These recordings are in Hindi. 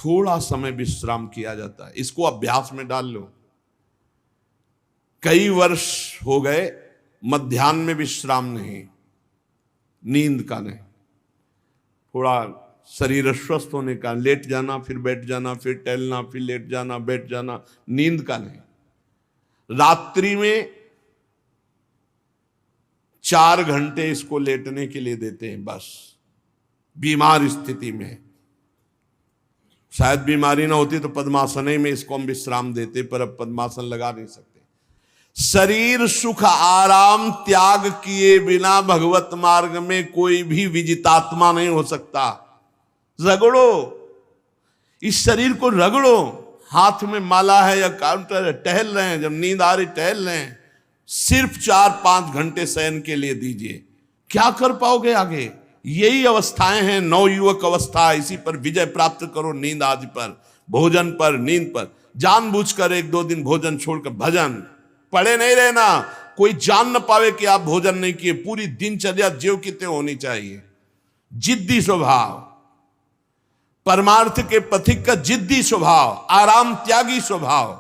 थोड़ा समय विश्राम किया जाता है। इसको अभ्यास में डाल लो। कई वर्ष हो गए मध्याह्न में विश्राम नहीं, नींद का नहीं, थोड़ा शरीर अस्वस्थ होने का, लेट जाना फिर बैठ जाना, फिर टहलना, फिर लेट जाना बैठ जाना, नींद का नहीं। रात्रि में 4 घंटे इसको लेटने के लिए देते हैं बस, बीमार स्थिति में। शायद बीमारी ना होती तो पद्मासन ही में इसको हम विश्राम देते, पर अब पद्मासन लगा नहीं सकते। शरीर सुख आराम त्याग किए बिना भगवत मार्ग में कोई भी विजितात्मा नहीं हो सकता। रगड़ो, इस शरीर को रगड़ो। हाथ में माला है या काउंटर है, टहल रहे हैं, जब नींद आ रही टहल रहे हैं, सिर्फ 4-5 घंटे शयन के लिए दीजिए। क्या कर पाओगे आगे? यही अवस्थाएं हैं, नवयुवक अवस्था। इसी पर विजय प्राप्त करो, नींद आदि पर, भोजन पर, नींद पर। जानबूझकर 1-2 दिन भोजन छोड़कर भजन पड़े नहीं रहना। कोई जान न पावे कि आप भोजन नहीं किए। पूरी दिनचर्या ज्यों की त्यों होनी चाहिए। जिद्दी स्वभाव, परमार्थ के पथिक का जिद्दी स्वभाव, आराम त्यागी स्वभाव।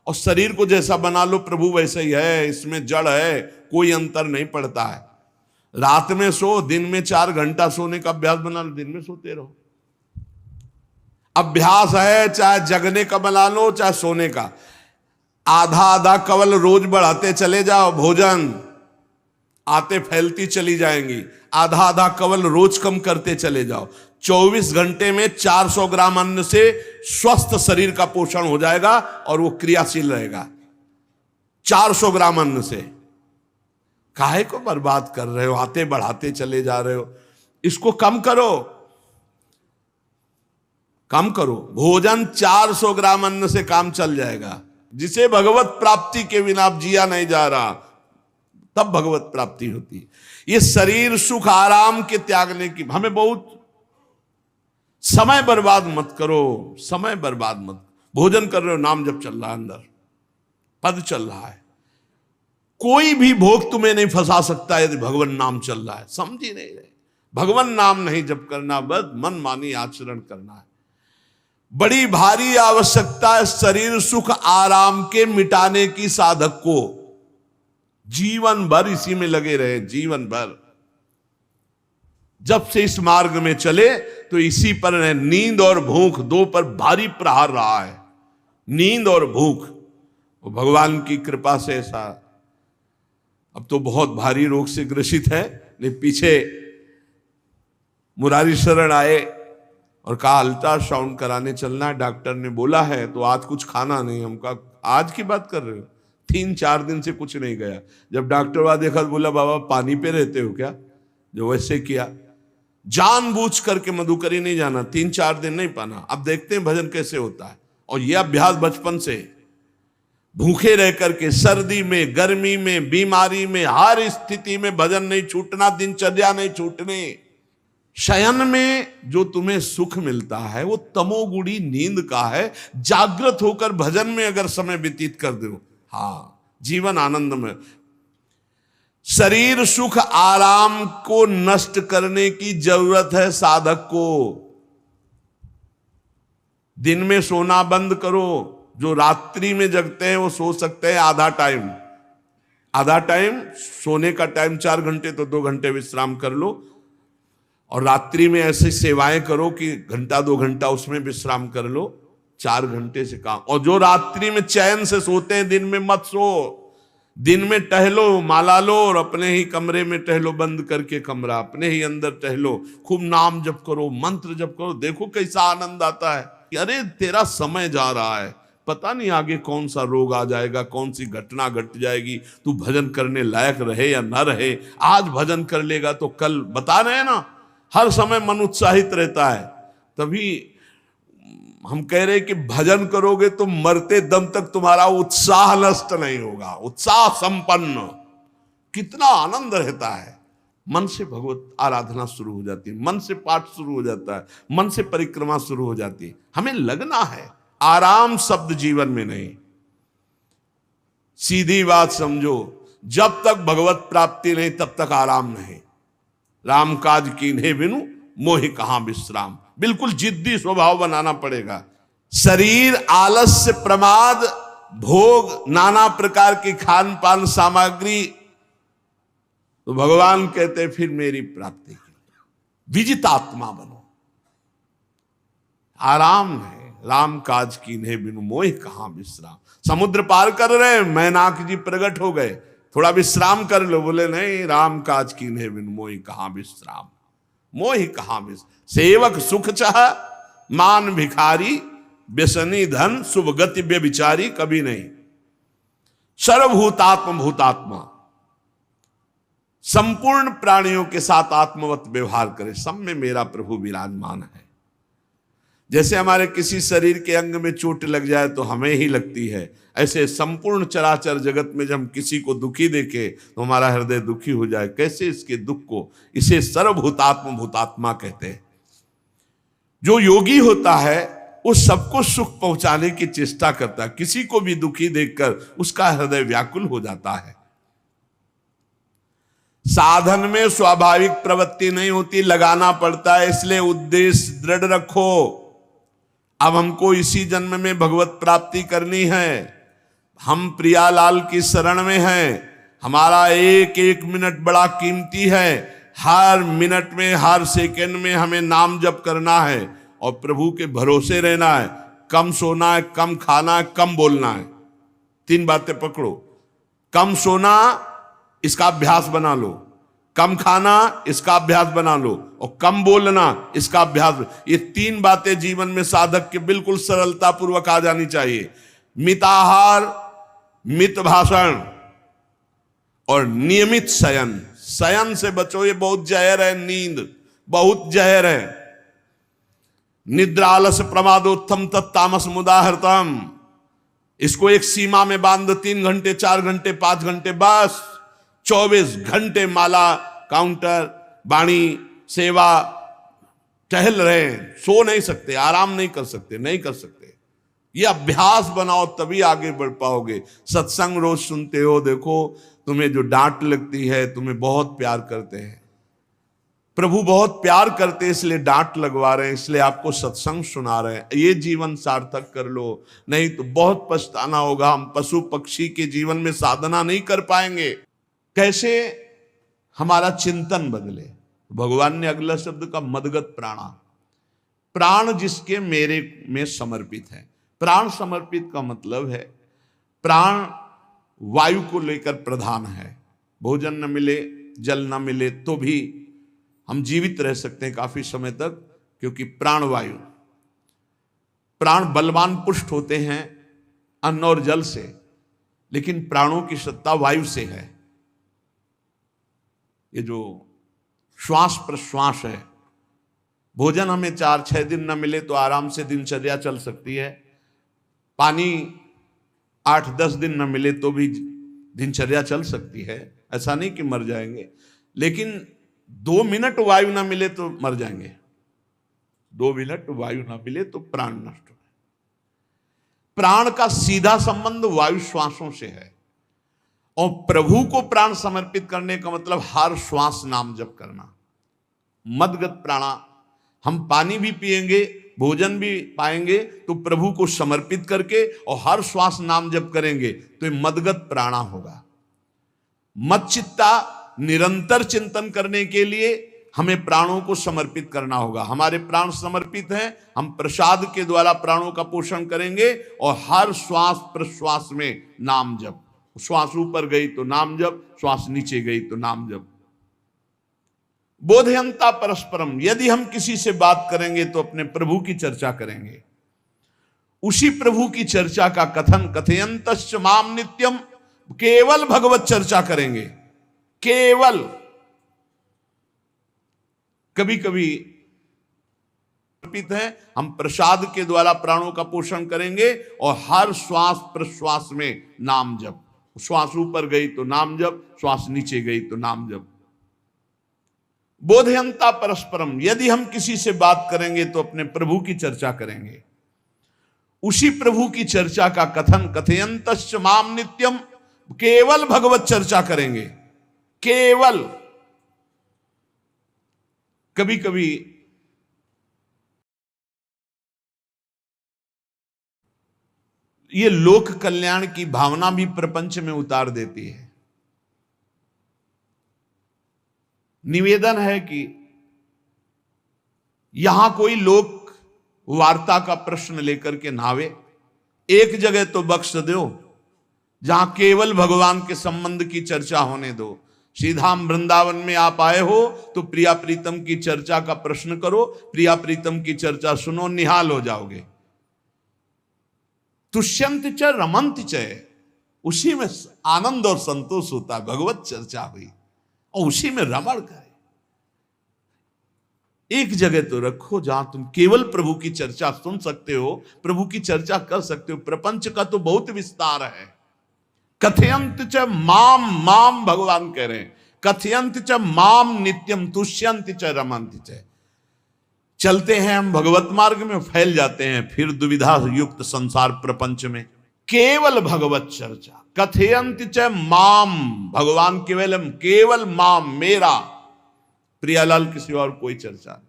और शरीर को जैसा बना लो प्रभु वैसे ही है, इसमें जड़ है, कोई अंतर नहीं पड़ता है। रात में सो, दिन में 4 घंटा सोने का अभ्यास बना लो, दिन में सोते रहो। अभ्यास है, चाहे जगने का बना लो चाहे सोने का। आधा आधा कवल रोज बढ़ाते चले जाओ, भोजन आते फैलती चली जाएंगी। आधा आधा कवल रोज कम करते चले जाओ। 24 घंटे में 400 ग्राम अन्न से स्वस्थ शरीर का पोषण हो जाएगा और वो क्रियाशील रहेगा। 400 ग्राम अन्न से काहे को बर्बाद कर रहे हो? आते बढ़ाते चले जा रहे हो। इसको कम करो, कम करो। भोजन 400 ग्राम अन्न से काम चल जाएगा। जिसे भगवत प्राप्ति के बिना आप जिया नहीं जा रहा, तब भगवत प्राप्ति होती है। ये शरीर सुख आराम के त्यागने की, हमें बहुत समय बर्बाद मत करो, समय बर्बाद मत। भोजन कर रहे हो, नाम जब चल रहा है, अंदर पद चल रहा है। कोई भी भोग तुम्हें नहीं फंसा सकता यदि भगवान नाम चल रहा है। समझ ही नहीं रहे। भगवान नाम नहीं जप करना, बस मन मानी आचरण करना है। बड़ी भारी आवश्यकता है शरीर सुख आराम के मिटाने की साधक को। जीवन भर इसी में लगे रहे, जीवन भर। जब से इस मार्ग में चले तो इसी पर है। नींद और भूख, 2 पर भारी प्रहार रहा है, नींद और भूख। वो भगवान की कृपा से ऐसा, अब तो बहुत भारी रोग से ग्रसित है। लेकिन पीछे मुरारी शरण आए और कहा अल्ट्रासाउंड कराने चलना है, डॉक्टर ने बोला है, तो आज कुछ खाना नहीं। हम कहा आज की बात कर रहे हो? 3-4 दिन से कुछ नहीं गया। जब डॉक्टर वहां देखा तो बोला बाबा पानी पे रहते हो क्या? जो वैसे किया, जानबूझ करके मधुकरी नहीं जाना, 3-4 दिन नहीं पाना। अब देखते हैं भजन कैसे होता है। और यह अभ्यास बचपन से, भूखे रह करके, सर्दी में, गर्मी में, बीमारी में, हर स्थिति में भजन नहीं छूटना, दिनचर्या नहीं छूटने। शयन में जो तुम्हें सुख मिलता है वो तमोगुणी नींद का है। जागृत होकर भजन में अगर समय व्यतीत कर दो, हाँ, जीवन आनंद में। शरीर सुख आराम को नष्ट करने की जरूरत है साधक को। दिन में सोना बंद करो। जो रात्रि में जगते हैं वो सो सकते हैं आधा टाइम। आधा टाइम सोने का टाइम 4 घंटे, तो 2 घंटे विश्राम कर लो। और रात्रि में ऐसी सेवाएं करो कि 1-2 घंटा उसमें विश्राम कर लो। 4 घंटे से काम। और जो रात्रि में चैन से सोते हैं, दिन में मत सो। दिन में टहलो, माला लो और अपने ही कमरे में टहलो, बंद करके कमरा, अपने ही अंदर टहलो। खूब नाम जप करो, मंत्र जप करो। देखो कैसा आनंद आता है कि अरे तेरा समय जा रहा है, पता नहीं आगे कौन सा रोग आ जाएगा, कौन सी घटना घट जाएगी। तू भजन करने लायक रहे या ना रहे, आज भजन कर लेगा तो कल, बता रहे हैं ना, हर समय मन उत्साहित रहता है। तभी हम कह रहे हैं कि भजन करोगे तो मरते दम तक तुम्हारा उत्साह नष्ट नहीं होगा। उत्साह संपन्न, कितना आनंद रहता है। मन से भगवत आराधना शुरू हो जाती है, मन से पाठ शुरू हो जाता है, मन से परिक्रमा शुरू हो जाती है। हमें लगना है। आराम शब्द जीवन में नहीं। सीधी बात समझो, जब तक भगवत प्राप्ति नहीं तब तक आराम नहीं। राम काज कीन्हे बिनु मोहि कहां विश्राम। बिल्कुल जिद्दी स्वभाव बनाना पड़ेगा। शरीर आलस्य, प्रमाद, भोग, नाना प्रकार की खान पान सामग्री, तो भगवान कहते फिर मेरी प्राप्ति के लिए विजितात्मा बनो। आराम है, राम काज कीन्हे बिनु मोहि कहां विश्राम। समुद्र पार कर रहे, मैनाक जी प्रकट हो गए, थोड़ा विश्राम कर लो। बोले नहीं, राम काज कीन्हे बिनु मोहि कहां विश्राम। मोहि कहां विश्राम। सेवक सुख चाह, मान भिखारी, व्यसनी धन, शुभ गति व्यभिचारी, कभी नहीं। सर्वभूतात्म भूतात्मा, संपूर्ण प्राणियों के साथ आत्मवत व्यवहार करे, सब में मेरा प्रभु विराजमान है। जैसे हमारे किसी शरीर के अंग में चोट लग जाए तो हमें ही लगती है, ऐसे संपूर्ण चराचर जगत में जब हम किसी को दुखी देखे तो हमारा हृदय दुखी हो जाए। कैसे इसके दुख को, इसे सर्वभूतात्म भूतात्मा कहते हैं। जो योगी होता है वो सबको सुख पहुंचाने की चेष्टा करता है, किसी को भी दुखी देखकर उसका हृदय व्याकुल हो जाता है। साधन में स्वाभाविक प्रवृत्ति नहीं होती, लगाना पड़ता है, इसलिए उद्देश्य दृढ़ रखो। अब हमको इसी जन्म में भगवत प्राप्ति करनी है। हम प्रियालाल की शरण में हैं। हमारा एक एक मिनट बड़ा कीमती है। हर मिनट में, हर सेकंड में हमें नाम जप करना है और प्रभु के भरोसे रहना है। कम सोना है, कम खाना है, कम बोलना है। 3 बातें पकड़ो। कम सोना, इसका अभ्यास बना लो। कम खाना, इसका अभ्यास बना लो। और कम बोलना, इसका अभ्यास। ये 3 बातें जीवन में साधक के बिल्कुल सरलता पूर्वक आ जानी चाहिए। मिताहार, मित भाषण और नियमित शयन। शयन से बचो, ये बहुत जहर है। नींद बहुत जहर है। निद्रा आलस प्रमादोत्थम तत्तामस मुदाहृतम। इसको एक सीमा में बांध, 3 घंटे, 4 घंटे, 5 घंटे, बस 24 घंटे माला, काउंटर, वाणी, सेवा, टहल रहे हैं। सो नहीं सकते, आराम नहीं कर सकते, नहीं कर सकते। ये अभ्यास बनाओ, तभी आगे बढ़ पाओगे। सत्संग रोज सुनते हो, देखो तुम्हें जो डांट लगती है, तुम्हें बहुत प्यार करते हैं, प्रभु बहुत प्यार करते हैं, इसलिए डांट लगवा रहे हैं, इसलिए आपको सत्संग सुना रहे हैं। ये जीवन सार्थक कर लो, नहीं तो बहुत पछताना होगा। हम पशु पक्षी के जीवन में साधना नहीं कर पाएंगे। कैसे हमारा चिंतन बदले। भगवान ने अगला शब्द का मदगत प्राणा, प्राण जिसके मेरे में समर्पित है। प्राण समर्पित का मतलब है प्राण वायु को लेकर प्रधान है। भोजन न मिले, जल न मिले तो भी हम जीवित रह सकते हैं काफी समय तक, क्योंकि प्राण वायु। प्राण बलवान पुष्ट होते हैं अन्न और जल से, लेकिन प्राणों की सत्ता वायु से है। ये जो श्वास प्रश्वास है, भोजन हमें 4-6 दिन न मिले तो आराम से दिनचर्या चल सकती है। पानी 8-10 दिन न मिले तो भी दिनचर्या चल सकती है। ऐसा नहीं कि मर जाएंगे, लेकिन 2 मिनट वायु ना मिले तो मर जाएंगे। 2 मिनट वायु ना मिले तो प्राण नष्ट हो। प्राण का सीधा संबंध वायु श्वासों से है, और प्रभु को प्राण समर्पित करने का मतलब हर श्वास नाम जप करना। मदगत प्राणा, हम पानी भी पिएंगे, भोजन भी पाएंगे तो प्रभु को समर्पित करके और हर श्वास नाम जप करेंगे तो ये मदगत प्राणा होगा। मदचित्ता, निरंतर चिंतन करने के लिए हमें प्राणों को समर्पित करना होगा। हमारे प्राण समर्पित हैं, हम प्रसाद के द्वारा प्राणों का पोषण करेंगे और हर श्वास प्रश्वास में नाम जप। श्वास ऊपर गई तो नाम जप, श्वास नीचे गई तो नाम जप। बोधयंता परस्परम, यदि हम किसी से बात करेंगे तो अपने प्रभु की चर्चा करेंगे। उसी प्रभु की चर्चा का कथन, कथयंतश्च माम नित्यम, केवल भगवत चर्चा करेंगे। केवल कभी कभी अर्पित है, हम प्रसाद के द्वारा प्राणों का पोषण करेंगे और हर श्वास प्रश्वास में नाम जप। श्वास ऊपर गई तो नाम जप, श्वास नीचे गई तो नाम जप। बोधयंता परस्परम, यदि हम किसी से बात करेंगे तो अपने प्रभु की चर्चा करेंगे। उसी प्रभु की चर्चा का कथन, कथयंतश्च माम नित्यम, केवल भगवत चर्चा करेंगे। केवल कभी कभी ये लोक कल्याण की भावना भी प्रपंच में उतार देती है। निवेदन है कि यहां कोई लोक वार्ता का प्रश्न लेकर के नावे, एक जगह तो बख्श दो जहां केवल भगवान के संबंध की चर्चा होने दो। श्रीधाम वृंदावन में आप आए हो तो प्रिया प्रीतम की चर्चा का प्रश्न करो, प्रिया प्रीतम की चर्चा सुनो, निहाल हो जाओगे। तुष्यंत च रमंत च, उसी में आनंद और संतोष होता है। भगवत चर्चा हुई और उसी में रमण करे। एक जगह तो रखो जहां तुम केवल प्रभु की चर्चा सुन सकते हो, प्रभु की चर्चा कर सकते हो। प्रपंच का तो बहुत विस्तार है। कथयंत च माम, माम भगवान कह रहे हैं, कथयंत च माम नित्यम तुष्यंत च रमंत च। चलते हैं हम भगवत मार्ग में, फैल जाते हैं फिर दुविधा युक्त संसार प्रपंच में। केवल भगवत चर्चा, कथयंत च माम, भगवान केवलम, केवल माम, मेरा, प्रियालाल किसी और कोई चर्चा नहीं।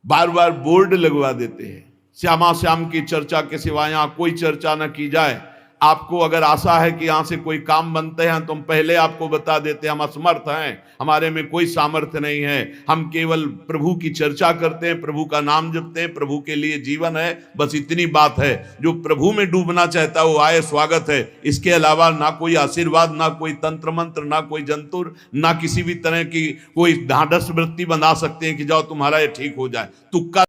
बार बार बोर्ड लगवा देते हैं, श्यामा श्याम की चर्चा के सिवा यहां कोई चर्चा न की जाए। आपको अगर आशा है कि यहां से कोई काम बनते हैं तो हम पहले आपको बता देते हैं हम असमर्थ हैं, हमारे में कोई सामर्थ्य नहीं है। हम केवल प्रभु की चर्चा करते हैं, प्रभु का नाम जपते हैं, प्रभु के लिए जीवन है, बस इतनी बात है। जो प्रभु में डूबना चाहता है वो आए, स्वागत है। इसके अलावा ना कोई आशीर्वाद, ना कोई तंत्र मंत्र, ना कोई जंतुर, ना किसी भी तरह की कोई ढांढस वृत्ति बना सकते हैं कि जाओ तुम्हारा ये ठीक हो जाए। तुक्का